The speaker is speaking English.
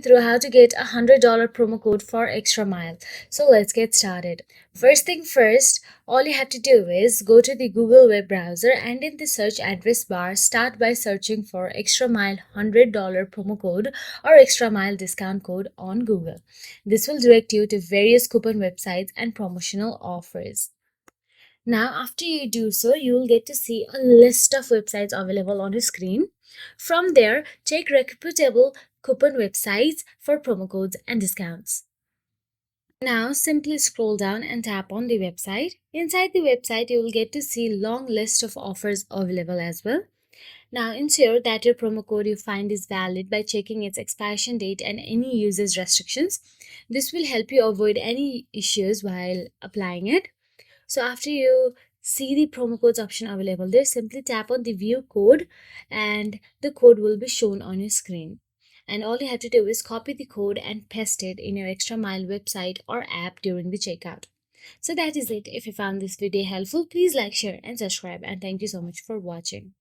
Through how to get a $100 promo code for ExtraMile. So let's get started. First thing first, all you have to do is go to the Google web browser and in the search address bar, start by searching for ExtraMile $100 promo code or ExtraMile discount code on Google. This will direct you to various coupon websites and promotional offers. Now, after you do so, you will get to see a list of websites available on your screen. From there, check reputable coupon websites for promo codes and discounts. Now, simply scroll down and tap on the website. Inside the website, you will get to see long list of offers available as well. Now, ensure that your promo code you find is valid by checking its expiration date and any usage restrictions. This will help you avoid any issues while applying it. So after you see the promo codes option available there, simply tap on the view code and the code will be shown on your screen. And all you have to do is copy the code and paste it in your ExtraMile website or app during the checkout. So that is it. If you found this video helpful, please like, share and subscribe, and thank you so much for watching.